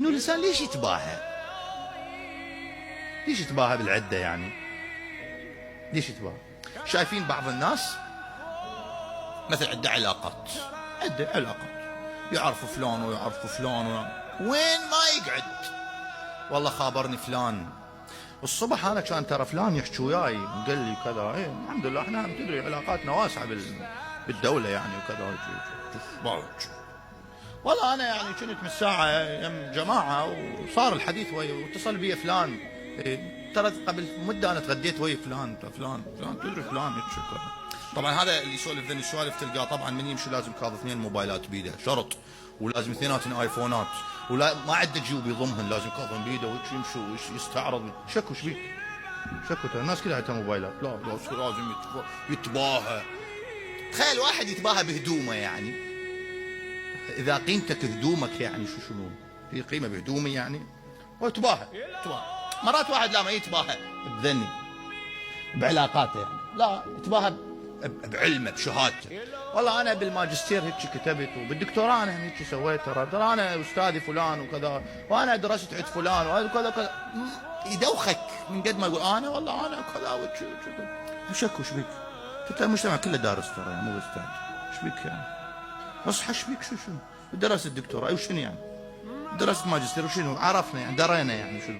انه الانسان ليش يتباهى؟ ليش يتباهى بالعده يعني؟ ليش يتباهى؟ شايفين بعض الناس مثل عنده علاقات، عنده علاقات، يعرفوا فلان ويعرفوا فلان وين ما يقعد والله خابرني فلان الصبح انا كان ترى فلان يحكي وياي قال لي كذا. ايه الحمد لله احنا تدري علاقاتنا واسعه بالدوله يعني وكذا. والله انا يعني كنت من الساعه يم جماعه وصار الحديث ويا واتصل بي فلان. إيه ترى قبل مده انا تغديت ويا فلان تدري فلان يحكي. طبعا هذا اللي يسولف ذني السوالف تلقاه طبعا من يمشي لازم كاظ 2 موبايلات بيده شرط، ولازم 2 ايفونات، ولا ما عنده جيوب يضمهن، لازم كاظم بيده ويمشي ويستعرض. شكو ايش بيك؟ شكو الناس كلها عندها موبايلات. لا لازم يتباهى. تخيل واحد يتباهى بهدومه يعني. اذا قيمتك هدومك يعني شنو؟ في قيمه بهدومي يعني؟ ويتباهى. مرات واحد لا ما يتباهى بذني بعلاقاته يعني، لا يتباهى بعلمه بشهادته. والله انا بالماجستير هيك كتبت وبالدكتوراه انا هيك سويت، ترى انا استاذي فلان وكذا وانا درست عند فلان وكذا كذا. يدوخك من قد ما يقول انا والله انا كذا وكذا. شكو ايش بيك؟ انت المجتمع كله دارس ترى يعني مو بس ايش بيك يعني؟ اصحى ايش بيك؟ شو درست الدكتوراه وشنو يعني؟ درست ماجستير وشنو؟ عرفنا يعني درينا يعني شنو